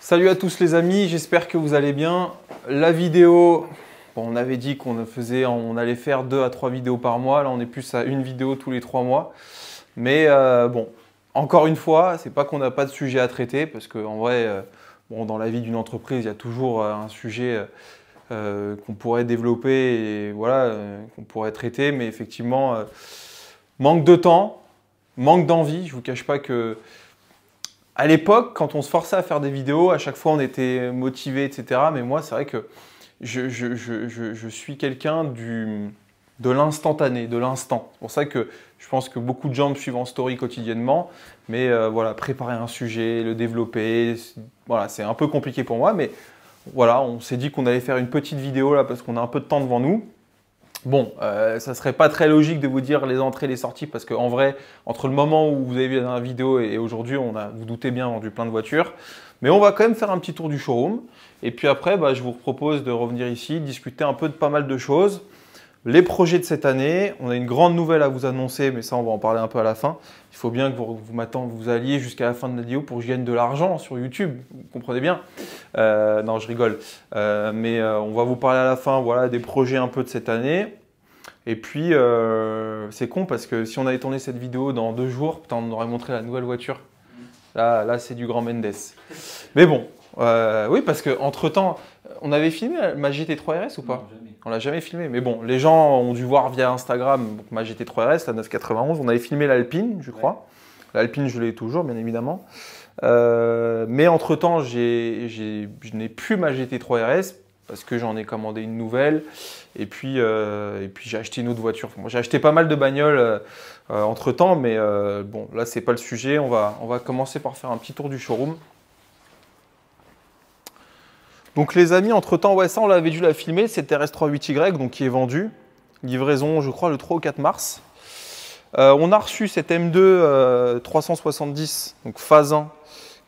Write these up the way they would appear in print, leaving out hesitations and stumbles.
Salut à tous les amis, j'espère que vous allez bien. La vidéo, bon, on avait dit on allait faire 2 à 3 vidéos par mois. Là, on est plus à une vidéo tous les 3 mois. Mais bon, encore une fois, c'est pas qu'on n'a pas de sujet à traiter, parce qu'en vrai, bon, dans la vie d'une entreprise, il y a toujours un sujet qu'on pourrait développer et voilà, qu'on pourrait traiter. Mais effectivement, manque de temps, manque d'envie. Je vous cache pas que à l'époque, quand on se forçait à faire des vidéos, à chaque fois on était motivé, etc. Mais moi, c'est vrai que je suis quelqu'un de l'instantané, de l'instant. C'est pour ça que je pense que beaucoup de gens me suivent en story quotidiennement. Mais voilà, préparer un sujet, le développer, voilà, c'est un peu compliqué pour moi. Mais voilà, on s'est dit qu'on allait faire une petite vidéo là parce qu'on a un peu de temps devant nous. Bon, ça serait pas très logique de vous dire les entrées et les sorties parce qu'en vrai, entre le moment où vous avez vu la vidéo et aujourd'hui, on a, vous doutez bien, vendu plein de voitures. Mais on va quand même faire un petit tour du showroom. Et puis après, je vous propose de revenir ici, discuter un peu de pas mal de choses. Les projets de cette année, on a une grande nouvelle à vous annoncer, mais ça, on va en parler un peu à la fin. Il faut bien que vous alliez jusqu'à la fin de la vidéo pour que je gagne de l'argent sur YouTube. Vous comprenez bien? Non, je rigole. Mais on va vous parler à la fin, voilà, des projets un peu de cette année. Et puis, c'est con parce que si on avait tourné cette vidéo dans 2 jours, putain, on aurait montré la nouvelle voiture. Là c'est du grand Mendes. Mais bon, oui, parce qu'entre-temps, on avait filmé ma GT3 RS ou pas? Non, jamais. On l'a jamais filmé. Mais bon, les gens ont dû voir via Instagram donc, ma GT3 RS, la 991. On avait filmé l'Alpine, je crois. Ouais. L'Alpine, je l'ai toujours, bien évidemment. Mais entre-temps, je n'ai plus ma GT3 RS parce que j'en ai commandé une nouvelle. Et puis j'ai acheté une autre voiture. Enfin, j'ai acheté pas mal de bagnoles entre-temps, mais bon, là, c'est pas le sujet. On va commencer par faire un petit tour du showroom. Donc les amis, entre-temps, ouais, ça, on l'avait dû la filmer. C'est RS3 8Y, donc qui est vendu. Livraison, je crois, le 3 ou 4 mars. On a reçu cette M2 370, donc phase 1,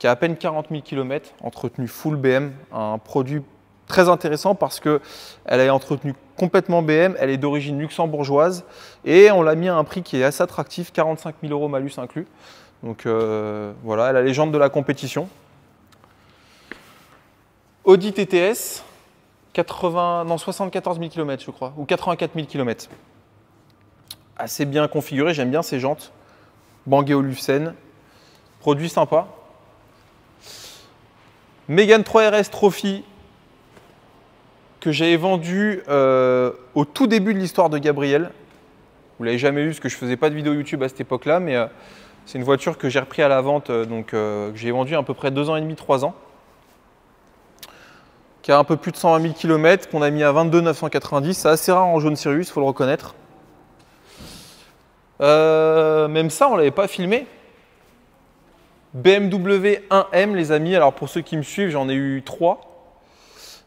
qui a à peine 40 000 km, entretenu full BM, un produit très intéressant parce qu'elle est entretenue complètement BM, elle est d'origine luxembourgeoise et on l'a mis à un prix qui est assez attractif, 45 000 € malus inclus. Donc voilà, la légende de la compétition. Audi TTS, 74 000 km je crois, ou 84 000 km. Assez bien configuré, j'aime bien ces jantes. Bangé Olufsen, produit sympa. Mégane 3 RS Trophy que j'avais vendu au tout début de l'histoire de Gabriel. Vous ne l'avez jamais eu parce que je ne faisais pas de vidéo YouTube à cette époque-là, mais c'est une voiture que j'ai repris à la vente, que j'ai vendue à peu près 2 ans et demi, 3 ans. Qui a un peu plus de 120 000 km, qu'on a mis à 22 990. C'est assez rare en jaune Sirius, il faut le reconnaître. Même ça, on ne l'avait pas filmé. BMW 1M, les amis. Alors pour ceux qui me suivent, j'en ai eu 3.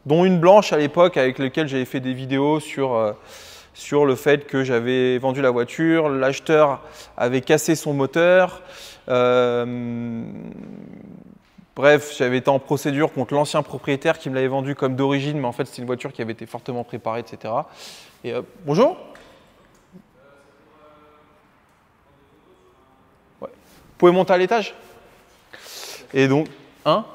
Dont une blanche à l'époque avec laquelle j'avais fait des vidéos sur le fait que j'avais vendu la voiture, l'acheteur avait cassé son moteur. Bref, j'avais été en procédure contre l'ancien propriétaire qui me l'avait vendu comme d'origine, mais en fait c'était une voiture qui avait été fortement préparée, etc. Et bonjour. Ouais. Vous pouvez monter à l'étage? Et donc, hein?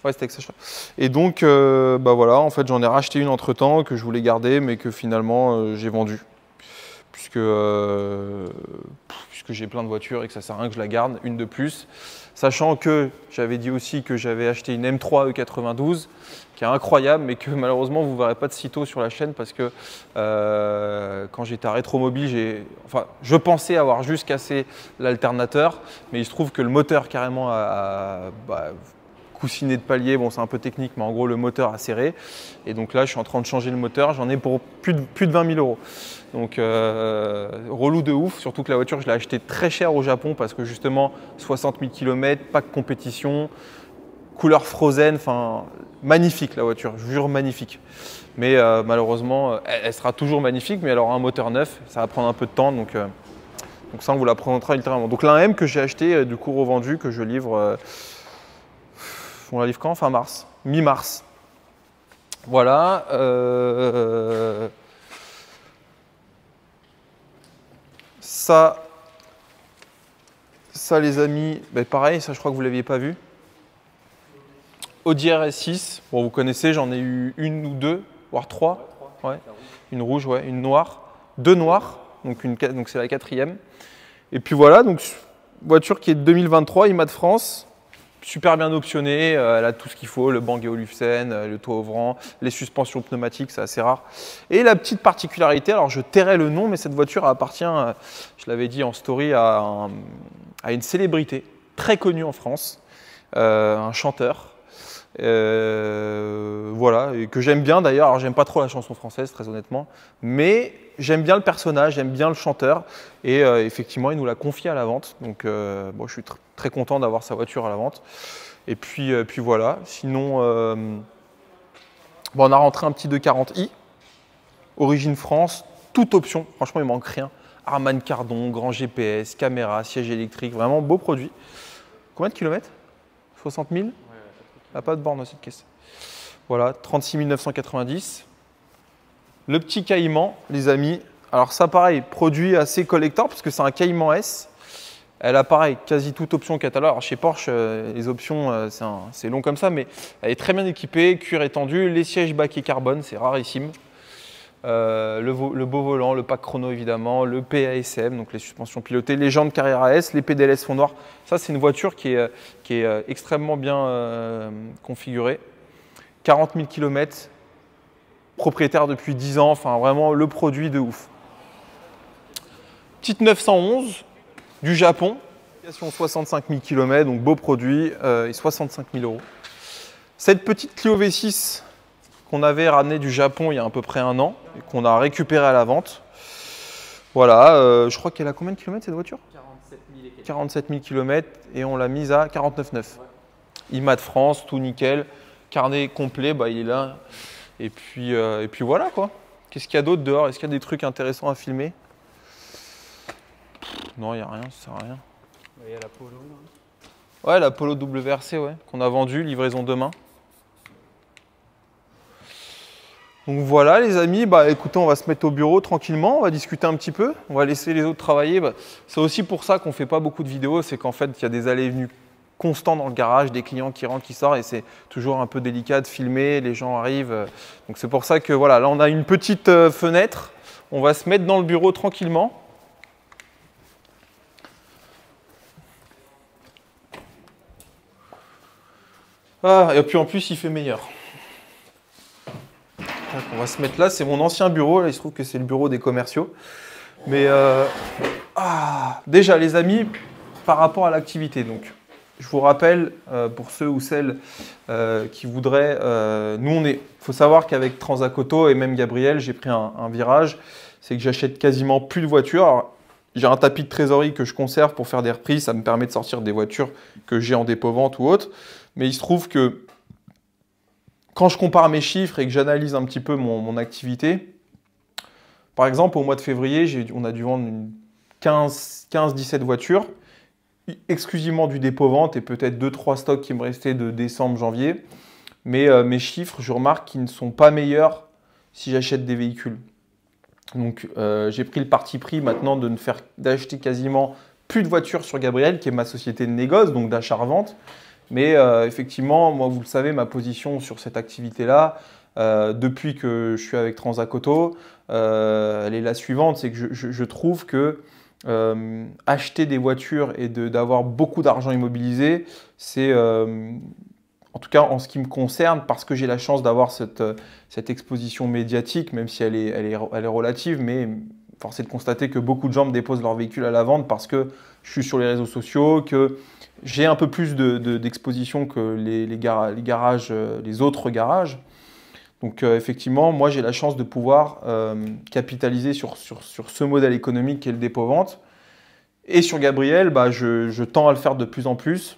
Ouais, c'était avec Sacha. Et donc, voilà, en fait, j'en ai racheté une entre-temps que je voulais garder, mais que finalement, j'ai vendue. Puisque j'ai plein de voitures et que ça sert à rien que je la garde, une de plus. Sachant que j'avais dit aussi que j'avais acheté une M3 E92, qui est incroyable, mais que malheureusement, vous ne verrez pas de sitôt sur la chaîne parce que quand j'étais à Rétromobile, je pensais avoir juste cassé l'alternateur, mais il se trouve que le moteur carrément coussinet de palier, bon c'est un peu technique, mais en gros le moteur a serré. Et donc là je suis en train de changer le moteur, j'en ai pour plus de 20 000 €. Donc relou de ouf, surtout que la voiture je l'ai achetée très cher au Japon parce que justement 60 000 km, pas de compétition, couleur frozen, enfin magnifique la voiture, je vous jure magnifique. Mais malheureusement elle sera toujours magnifique, mais elle aura un moteur neuf, ça va prendre un peu de temps, donc ça on vous la présentera ultérieurement. Donc l'A1M que j'ai acheté du coup revendu, que je livre. On la livre quand? Fin mars, mi-mars. Voilà. Ça les amis, pareil, ça je crois que vous ne l'aviez pas vu. Audi RS6. Bon, vous connaissez, j'en ai eu une ou deux, voire trois. Ouais. Une rouge, ouais, une noire, deux noires, donc c'est la quatrième. Et puis voilà, donc voiture qui est de 2023, IMA de France. Super bien optionnée, elle a tout ce qu'il faut, le Bang & Olufsen, le toit ouvrant, les suspensions pneumatiques, c'est assez rare. Et la petite particularité, alors je tairai le nom, mais cette voiture appartient, je l'avais dit en story, à une célébrité très connue en France, un chanteur. Voilà, et que j'aime bien d'ailleurs. Alors j'aime pas trop la chanson française, très honnêtement, mais j'aime bien le personnage, j'aime bien le chanteur, et effectivement il nous l'a confié à la vente, donc bon, je suis très content d'avoir sa voiture à la vente. Et puis voilà, sinon bon, on a rentré un petit 240i, origine France, toute option, franchement il manque rien. Harman Kardon, grand GPS, caméra, siège électrique, vraiment beau produit. Combien de kilomètres? 60 000? Elle n'a pas de borne cette caisse. Voilà, 36 990. Le petit Caïman, les amis. Alors ça, pareil, produit assez collector parce que c'est un Caïman S. Elle a pareil, quasi toute option catalogue. Alors chez Porsche, les options, c'est long comme ça, mais elle est très bien équipée, cuir étendu, les sièges baquets carbone, c'est rarissime. Le beau volant, le pack chrono évidemment, le PASM, donc les suspensions pilotées, les jantes Carrera S, les PDLS fond noir. Ça, c'est une voiture qui est extrêmement bien configurée. 40 000 km, propriétaire depuis 10 ans, enfin vraiment le produit de ouf. Petite 911 du Japon, 65 000 km, donc beau produit, et 65 000 €. Cette petite Clio V6 qu'on avait ramené du Japon il y a à peu près un an et qu'on a récupéré à la vente. Voilà, je crois qu'elle a combien de kilomètres cette voiture? 47 000 km et on l'a mise à 49 900. Ouais. IMA de France, tout nickel, carnet complet, bah, il est là. Et puis voilà quoi. Qu'est-ce qu'il y a d'autre dehors? Est-ce qu'il y a des trucs intéressants à filmer? Non, il n'y a rien, ça sert à rien. Il y a la Polo. Ouais, la Polo WRC, ouais, qu'on a vendue, livraison demain. Donc voilà les amis, bah écoutez, on va se mettre au bureau tranquillement, on va discuter un petit peu, on va laisser les autres travailler. Bah, c'est aussi pour ça qu'on ne fait pas beaucoup de vidéos, c'est qu'en fait il y a des allées et venues constants dans le garage, des clients qui rentrent, qui sortent, et c'est toujours un peu délicat de filmer, les gens arrivent. Donc c'est pour ça que voilà, là on a une petite fenêtre, on va se mettre dans le bureau tranquillement. Ah, et puis en plus il fait meilleur. On va se mettre là, c'est mon ancien bureau, là il se trouve que c'est le bureau des commerciaux. Mais déjà les amis, par rapport à l'activité, donc je vous rappelle pour ceux ou celles qui voudraient, faut savoir qu'avec Transacoto et même Gabriel, j'ai pris un virage, c'est que j'achète quasiment plus de voitures. J'ai un tapis de trésorerie que je conserve pour faire des reprises, ça me permet de sortir des voitures que j'ai en dépôt-vente ou autre. Mais il se trouve que quand je compare mes chiffres et que j'analyse un petit peu mon activité, par exemple, au mois de février, on a dû vendre 15-17 voitures, exclusivement du dépôt-vente et peut-être 2-3 stocks qui me restaient de décembre, janvier. Mais mes chiffres, je remarque qu'ils ne sont pas meilleurs si j'achète des véhicules. Donc j'ai pris le parti pris maintenant d'acheter quasiment plus de voitures sur Gabriel, qui est ma société de négoce, donc d'achat-revente. Mais effectivement, moi, vous le savez, ma position sur cette activité-là, depuis que je suis avec Transacoto, elle est la suivante, c'est que je trouve que acheter des voitures et d'avoir beaucoup d'argent immobilisé, c'est, en tout cas en ce qui me concerne, parce que j'ai la chance d'avoir cette exposition médiatique, même si elle est relative, mais force est de constater que beaucoup de gens me déposent leur véhicule à la vente parce que je suis sur les réseaux sociaux, que j'ai un peu plus d'exposition que les autres garages. Donc effectivement, moi j'ai la chance de pouvoir capitaliser sur ce modèle économique qui est le dépôt-vente. Et sur Gabriel, bah, je tends à le faire de plus en plus.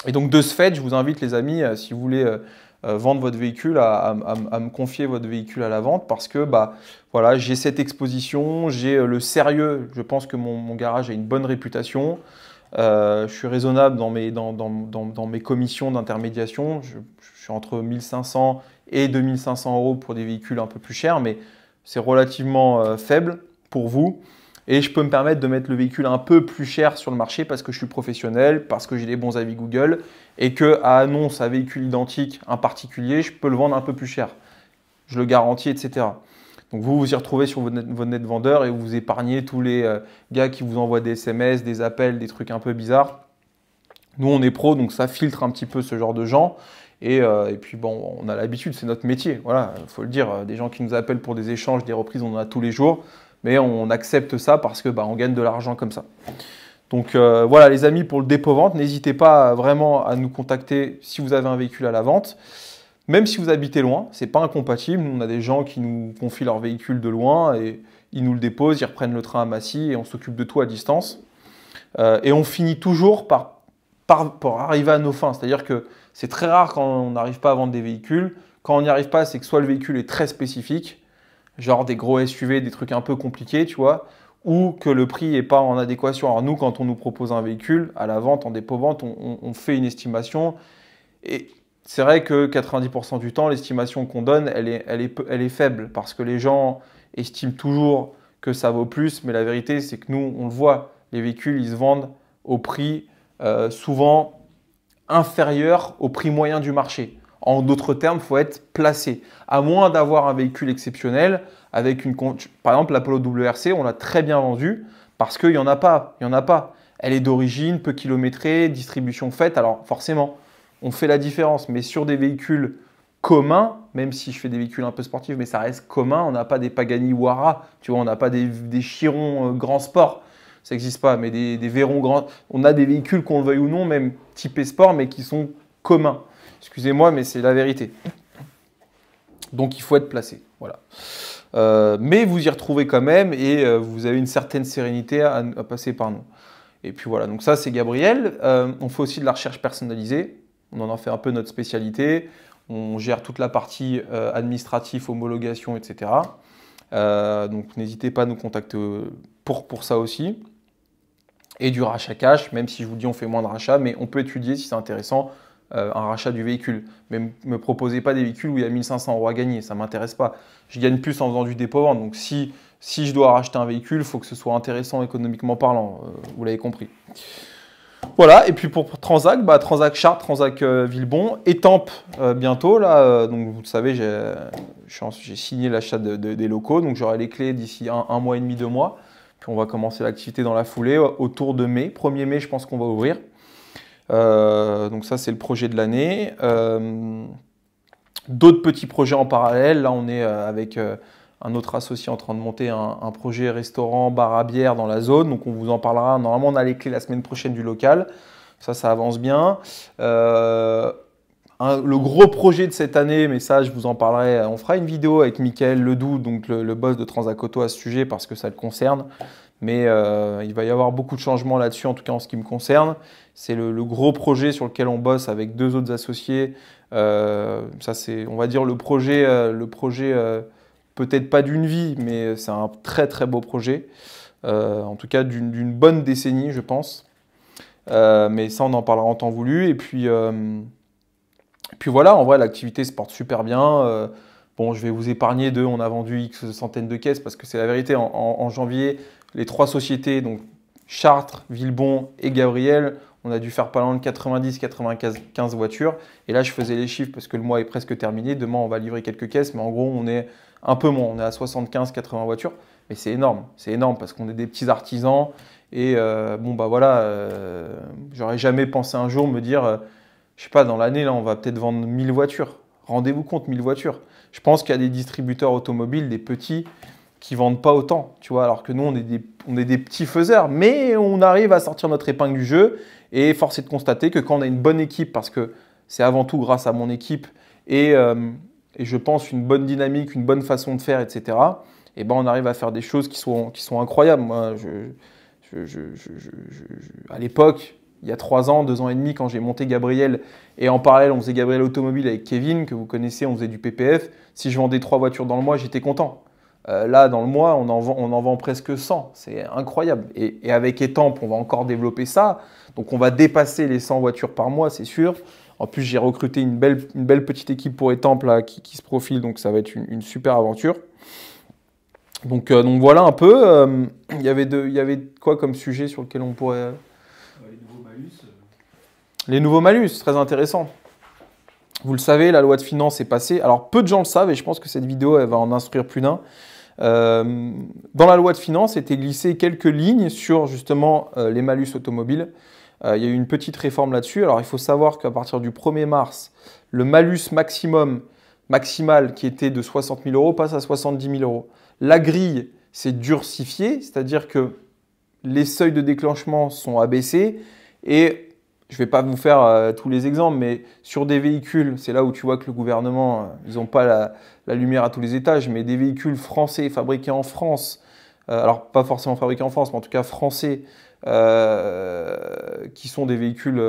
Et donc de ce fait, je vous invite les amis, si vous voulez vendre votre véhicule, à me confier votre véhicule à la vente parce que bah, voilà, j'ai cette exposition, j'ai le sérieux, je pense que mon garage a une bonne réputation. Je suis raisonnable dans mes commissions d'intermédiation. Je suis entre 1 500 et 2 500 € pour des véhicules un peu plus chers, mais c'est relativement faible pour vous. Et je peux me permettre de mettre le véhicule un peu plus cher sur le marché parce que je suis professionnel, parce que j'ai des bons avis Google et qu'à annonce à véhicule identique, un particulier, je peux le vendre un peu plus cher. Je le garantis, etc. Donc vous vous y retrouvez sur votre net vendeur et vous épargnez tous les gars qui vous envoient des SMS, des appels, des trucs un peu bizarres. Nous, on est pro, donc ça filtre un petit peu ce genre de gens. Et puis bon, on a l'habitude, c'est notre métier. Voilà, il faut le dire. Des gens qui nous appellent pour des échanges, des reprises, on en a tous les jours. Mais on accepte ça parce que on gagne de l'argent comme ça. Donc voilà les amis, pour le dépôt-vente, n'hésitez pas vraiment à nous contacter si vous avez un véhicule à la vente. Même si vous habitez loin, ce n'est pas incompatible. Nous, on a des gens qui nous confient leur véhicule de loin et ils nous le déposent, ils reprennent le train à Massy et on s'occupe de tout à distance. Et on finit toujours par arriver à nos fins. C'est-à-dire que c'est très rare quand on n'arrive pas à vendre des véhicules. Quand on n'y arrive pas, c'est que soit le véhicule est très spécifique, genre des gros SUV, des trucs un peu compliqués, tu vois, ou que le prix n'est pas en adéquation. Alors nous, quand on nous propose un véhicule, à la vente, en dépôt-vente, on fait une estimation. Et c'est vrai que 90% du temps, l'estimation qu'on donne, elle est faible parce que les gens estiment toujours que ça vaut plus, mais la vérité, c'est que nous, on le voit, les véhicules, ils se vendent au prix souvent inférieur au prix moyen du marché. En d'autres termes, il faut être placé. À moins d'avoir un véhicule exceptionnel, avec par exemple l'Apollo WRC, on l'a très bien vendu parce qu'il n'y en a pas. Il y en a pas. Elle est d'origine, peu kilométrée, distribution faite, alors forcément, on fait la différence. Mais sur des véhicules communs, même si je fais des véhicules un peu sportifs, mais ça reste commun, on n'a pas des Pagani Huara, tu vois, on n'a pas des Chiron Grand Sport. Ça n'existe pas, mais des Veyron Grand. On a des véhicules, qu'on le veuille ou non, même typés sport, mais qui sont communs. Excusez-moi, mais c'est la vérité. Donc il faut être placé. Voilà. Mais vous y retrouvez quand même et vous avez une certaine sérénité à passer par nous. Et puis voilà, donc ça c'est Gabriel. On fait aussi de la recherche personnalisée. On en fait un peu notre spécialité. On gère toute la partie administrative, homologation, etc. Donc n'hésitez pas à nous contacter pour ça aussi. Et du rachat cash, même si je vous dis on fait moins de rachats, mais on peut étudier si c'est intéressant un rachat du véhicule. Mais ne me proposez pas des véhicules où il y a 1 500 € à gagner, ça ne m'intéresse pas. Je gagne plus en faisant du dépôt-vente. Donc si je dois racheter un véhicule, il faut que ce soit intéressant économiquement parlant, vous l'avez compris. Voilà, et puis pour Transac, Transac Chartres, Transac Villebon, Étampes bientôt. Là, donc vous le savez, j'ai signé l'achat des locaux, donc j'aurai les clés d'ici un mois et demi, 2 mois. Puis on va commencer l'activité dans la foulée, autour de mai. 1er mai, je pense qu'on va ouvrir. Donc ça, c'est le projet de l'année. D'autres petits projets en parallèle. Là, on est avec un autre associé en train de monter un projet restaurant, bar à bière dans la zone. Donc on vous en parlera. Normalement, on a les clés la semaine prochaine du local. Ça avance bien. Le gros projet de cette année, mais ça, je vous en parlerai. On fera une vidéo avec Mickaël Ledoux, donc le boss de Transac Auto à ce sujet, parce que ça le concerne. Mais il va y avoir beaucoup de changements là-dessus, en tout cas en ce qui me concerne. C'est le gros projet sur lequel on bosse avec 2 autres associés. Ça, c'est, on va dire, le projet peut-être pas d'une vie, mais c'est un très très beau projet. En tout cas, d'une bonne décennie, je pense. Mais ça, on en parlera en temps voulu. Et puis voilà, en vrai, l'activité se porte super bien. Bon, je vais vous épargner on a vendu X centaines de caisses parce que c'est la vérité. En janvier, les 3 sociétés, donc Chartres, Villebon et Gabriel, on a dû faire pas loin de 90-95 voitures. Et là, je faisais les chiffres parce que le mois est presque terminé. Demain, on va livrer quelques caisses, mais en gros, on est un peu moins. On est à 75-80 voitures. Mais c'est énorme parce qu'on est des petits artisans. Et j'aurais jamais pensé un jour me dire, je sais pas, dans l'année, là, on va peut-être vendre 1000 voitures. Rendez-vous compte, 1000 voitures. Je pense qu'il y a des distributeurs automobiles, des petits, qui ne vendent pas autant, tu vois, alors que nous, on est des petits faiseurs, mais on arrive à sortir notre épingle du jeu. Et force est de constater que quand on a une bonne équipe, parce que c'est avant tout grâce à mon équipe et je pense une bonne dynamique, une bonne façon de faire, etc., et ben on arrive à faire des choses qui sont incroyables. Moi, à l'époque, il y a 3 ans, 2 ans et demi, quand j'ai monté Gabriel, et en parallèle, on faisait Gabriel Automobile avec Kevin, que vous connaissez, on faisait du PPF. Si je vendais 3 voitures dans le mois, j'étais content. Là, dans le mois, on en vend presque 100. C'est incroyable. Et avec Étampes, on va encore développer ça. Donc, on va dépasser les 100 voitures par mois, c'est sûr. En plus, j'ai recruté une belle petite équipe pour Étampes là, qui se profile. Donc, ça va être une super aventure. Donc voilà un peu. Il y avait quoi comme sujet sur lequel on pourrait... Les nouveaux malus. Les nouveaux malus, très intéressant. Vous le savez, la loi de finances est passée. Alors peu de gens le savent et je pense que cette vidéo elle va en instruire plus d'un. Dans la loi de finances étaient glissées quelques lignes sur justement les malus automobiles. Il y a eu une petite réforme là-dessus. Alors il faut savoir qu'à partir du 1er mars, le malus maximal qui était de 60 000 euros passe à 70 000 euros. La grille s'est durcifiée, c'est-à-dire que les seuils de déclenchement sont abaissés et je ne vais pas vous faire tous les exemples, mais sur des véhicules, c'est là où tu vois que le gouvernement, ils n'ont pas la lumière à tous les étages, mais des véhicules français fabriqués en France, alors pas forcément fabriqués en France, mais en tout cas français, qui sont des véhicules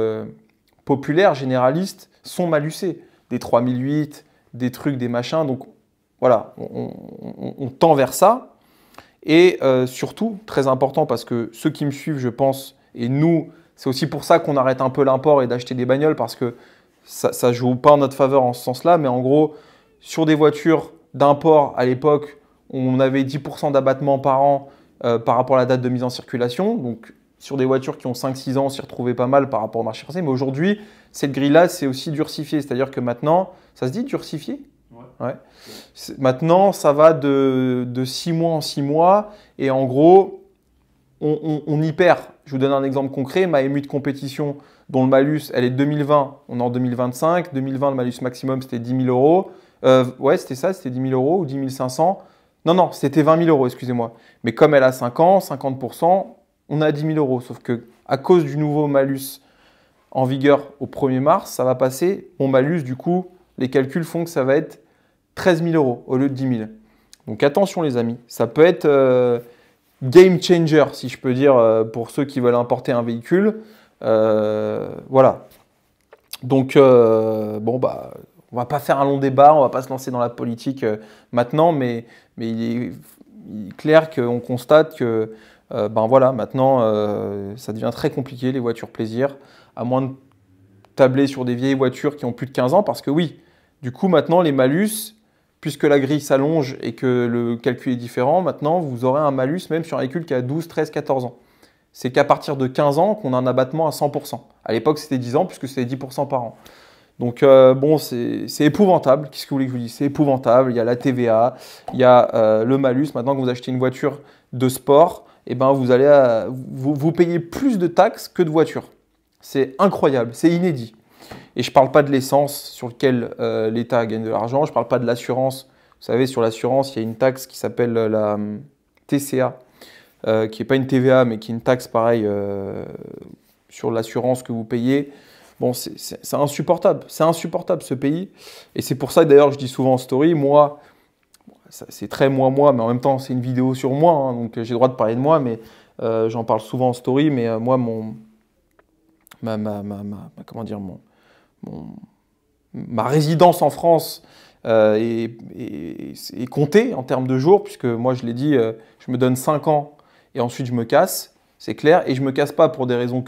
populaires, généralistes, sont malucés. Des 3008, des trucs, des machins. Donc voilà, on tend vers ça. Et surtout, très important, parce que ceux qui me suivent, je pense, et nous, c'est aussi pour ça qu'on arrête un peu l'import et d'acheter des bagnoles, parce que ça ne joue pas en notre faveur en ce sens-là. Mais en gros, sur des voitures d'import, à l'époque, on avait 10% d'abattement par an par rapport à la date de mise en circulation. Donc, sur des voitures qui ont 5-6 ans, on s'y retrouvait pas mal par rapport au marché français. Mais aujourd'hui, cette grille-là, c'est aussi durcifié. C'est-à-dire que maintenant, ça se dit durcifié ? Ouais. Maintenant, ça va de 6 mois en 6 mois. Et en gros, on y perd. Je vous donne un exemple concret. Ma MU de compétition, dont le malus, elle est 2020. On est en 2025. 2020, le malus maximum, c'était 10 000 euros. Ouais, c'était ça, c'était 10 000 euros ou 10 500. Non, c'était 20 000 euros, excusez-moi. Mais comme elle a 5 ans, 50%, on a 10 000 euros. Sauf qu'à cause du nouveau malus en vigueur au 1er mars, ça va passer. Mon malus, du coup, les calculs font que ça va être 13 000 euros au lieu de 10 000. Donc attention les amis, ça peut être game changer, si je peux dire, pour ceux qui veulent importer un véhicule. Voilà. Donc, bon, bah, on va pas faire un long débat, on va pas se lancer dans la politique maintenant, mais il est clair qu'on constate que ben voilà, maintenant, ça devient très compliqué, les voitures plaisir, à moins de tabler sur des vieilles voitures qui ont plus de 15 ans, parce que oui, du coup, maintenant, les malus, puisque la grille s'allonge et que le calcul est différent, maintenant, vous aurez un malus même sur un véhicule qui a 12, 13, 14 ans. C'est qu'à partir de 15 ans qu'on a un abattement à 100%. À l'époque, c'était 10 ans, puisque c'était 10% par an. Donc, bon, c'est épouvantable. Qu'est-ce que vous voulez que je vous dise? C'est épouvantable. Il y a la TVA, il y a le malus. Maintenant que vous achetez une voiture de sport, eh ben, vous allez vous payez plus de taxes que de voitures. C'est incroyable, c'est inédit. Et je ne parle pas de l'essence sur laquelle l'État gagne de l'argent. Je ne parle pas de l'assurance. Vous savez, sur l'assurance, il y a une taxe qui s'appelle la TCA, qui n'est pas une TVA, mais qui est une taxe pareille sur l'assurance que vous payez. Bon, c'est insupportable. C'est insupportable ce pays. Et c'est pour ça que d'ailleurs, je dis souvent en story, moi, c'est très moi, mais en même temps, c'est une vidéo sur moi. Hein, donc j'ai le droit de parler de moi, mais j'en parle souvent en story. Mais moi, comment dire, ma résidence en France est comptée en termes de jours, puisque moi, je l'ai dit, je me donne 5 ans et ensuite je me casse, c'est clair. Et je ne me casse pas pour des raisons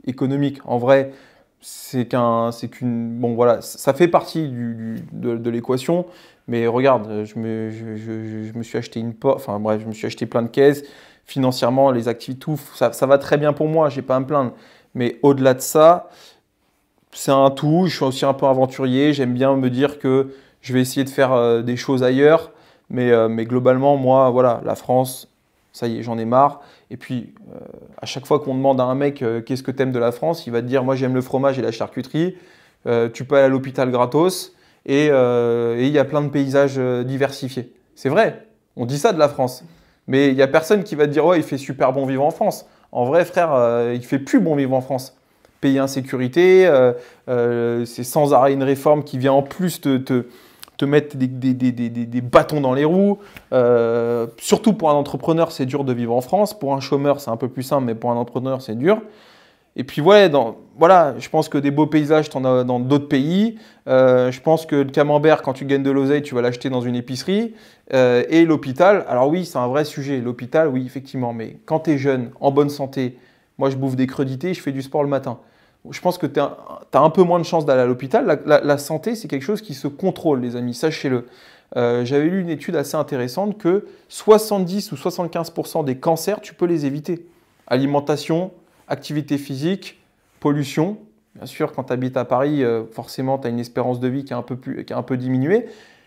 économiques. En vrai, bon voilà, ça fait partie de l'équation. Mais regarde, je me suis acheté enfin bref, je me suis acheté plein de caisses. Financièrement, les activités, tout, ça va très bien pour moi, je n'ai pas à me plaindre. Mais au-delà de ça, c'est un tout. Je suis aussi un peu aventurier. J'aime bien me dire que je vais essayer de faire des choses ailleurs. Mais globalement, moi, voilà, la France, ça y est, j'en ai marre. Et puis, à chaque fois qu'on demande à un mec qu'est-ce que t'aimes de la France, il va te dire moi, j'aime le fromage et la charcuterie. Tu peux aller à l'hôpital gratos. Et il y a plein de paysages diversifiés. C'est vrai, on dit ça de la France. Mais il n'y a personne qui va te dire ouais, il fait super bon vivre en France. En vrai, frère, il fait plus bon vivre en France. Pays insécurité, c'est sans arrêt une réforme qui vient en plus te mettre des bâtons dans les roues. Surtout pour un entrepreneur, c'est dur de vivre en France. Pour un chômeur, c'est un peu plus simple, mais pour un entrepreneur, c'est dur. Et puis ouais, voilà, je pense que des beaux paysages, tu en as dans d'autres pays. Je pense que le camembert, quand tu gagnes de l'oseille, tu vas l'acheter dans une épicerie. Et l'hôpital, alors oui, c'est un vrai sujet. L'hôpital, oui, effectivement. Mais quand tu es jeune, en bonne santé, moi je bouffe des crudités, je fais du sport le matin. je pense que tu as un peu moins de chances d'aller à l'hôpital. La santé, c'est quelque chose qui se contrôle, les amis, sachez-le. J'avais lu une étude assez intéressante que 70 ou 75% des cancers, tu peux les éviter. Alimentation, activité physique, pollution. Bien sûr, quand tu habites à Paris, forcément, tu as une espérance de vie qui est un peu diminuée.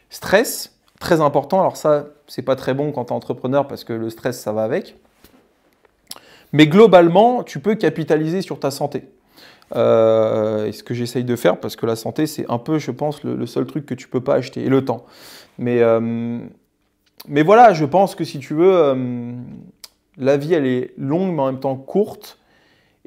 Stress, très important. Alors ça, c'est pas très bon quand tu es entrepreneur parce que le stress, ça va avec. Mais globalement, tu peux capitaliser sur ta santé. Et ce que j'essaye de faire, parce que la santé, c'est un peu, je pense, le seul truc que tu peux pas acheter, et le temps. Mais voilà, je pense que si tu veux, la vie, elle est longue, mais en même temps courte.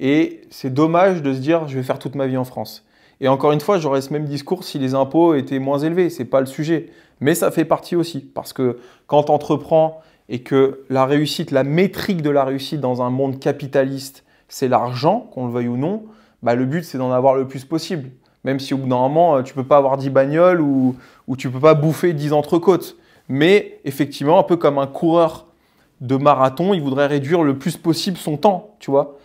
Et c'est dommage de se dire, je vais faire toute ma vie en France. Et encore une fois, j'aurais ce même discours si les impôts étaient moins élevés. Ce n'est pas le sujet. Mais ça fait partie aussi. Parce que quand tu entreprends et que la réussite, la métrique de la réussite dans un monde capitaliste, c'est l'argent, qu'on le veuille ou non, bah, le but, c'est d'en avoir le plus possible. Même si au bout d'un moment, tu ne peux pas avoir 10 bagnoles ou tu ne peux pas bouffer 10 entrecôtes. Mais effectivement, un peu comme un coureur de marathon, il voudrait réduire le plus possible son temps, tu vois.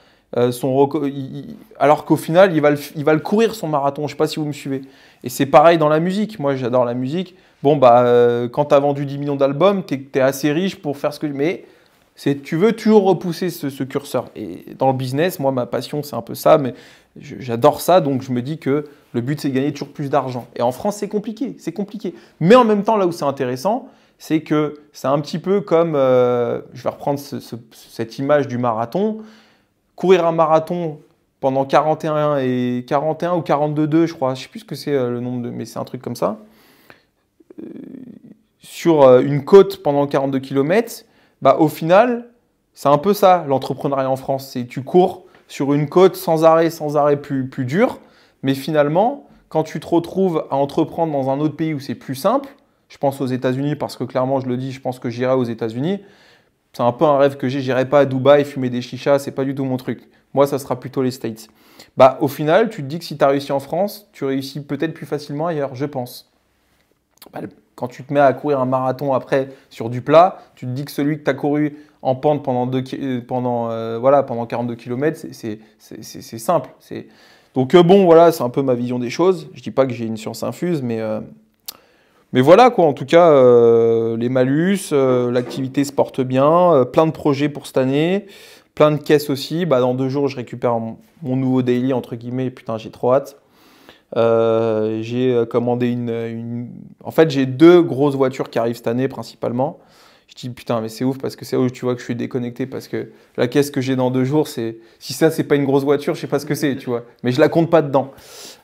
Alors qu'au final, il va le courir son marathon. Je ne sais pas si vous me suivez. Et c'est pareil dans la musique. Moi, j'adore la musique. Bon, quand tu as vendu 10 millions d'albums, tu es assez riche pour faire ce que... Mais tu veux toujours repousser ce curseur. Et dans le business, moi, ma passion, c'est un peu ça. Mais j'adore ça. Donc, je me dis que le but, c'est de gagner toujours plus d'argent. Et en France, c'est compliqué. C'est compliqué. Mais en même temps, là où c'est intéressant, c'est que c'est un petit peu comme... je vais reprendre cette image du marathon. Courir un marathon pendant 41 ou 42,2, je crois, je ne sais plus ce que c'est le nombre mais c'est un truc comme ça, sur une côte pendant 42 km, bah, au final, c'est un peu ça l'entrepreneuriat en France. C'est tu cours sur une côte sans arrêt plus dur, mais finalement, quand tu te retrouves à entreprendre dans un autre pays où c'est plus simple, je pense aux États-Unis parce que clairement, je le dis, je pense que j'irai aux États-Unis. C'est un peu un rêve que j'ai. J'irai pas à Dubaï fumer des chichas, c'est pas du tout mon truc. Moi, ça sera plutôt les States. Bah, au final, tu te dis que si tu as réussi en France, tu réussis peut-être plus facilement ailleurs, je pense. Bah, quand tu te mets à courir un marathon après sur du plat, tu te dis que celui que tu as couru en pente pendant 42 km, c'est simple. Donc bon, voilà, c'est un peu ma vision des choses. Je dis pas que j'ai une science infuse, mais voilà quoi, en tout cas, les malus, l'activité se porte bien, plein de projets pour cette année, plein de caisses aussi. Bah, dans 2 jours, je récupère mon nouveau daily, entre guillemets, putain, j'ai trop hâte. J'ai commandé En fait, j'ai 2 grosses voitures qui arrivent cette année principalement. Je dis putain, mais c'est ouf parce que c'est là où tu vois que je suis déconnecté parce que la caisse que j'ai dans 2 jours, si ça, c'est pas une grosse voiture, je sais pas ce que c'est, tu vois. Mais je la compte pas dedans.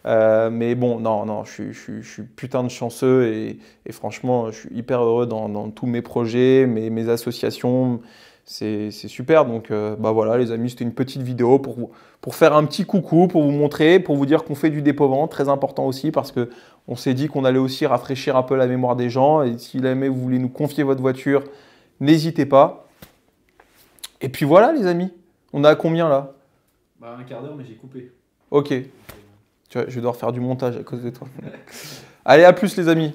Mais bon, non, je suis putain de chanceux et franchement, je suis hyper heureux dans tous mes projets, mes associations. C'est super. Donc, bah voilà, les amis, c'était une petite vidéo pour faire un petit coucou, pour vous montrer, pour vous dire qu'on fait du dépôt-vente, très important aussi parce que on s'est dit qu'on allait aussi rafraîchir un peu la mémoire des gens. Et si jamais vous voulez nous confier votre voiture, n'hésitez pas. Et puis voilà, les amis. On est à combien là? Bah, un quart d'heure, mais j'ai coupé. Ok. Tu vois, je vais devoir faire du montage à cause de toi. Allez, à plus, les amis.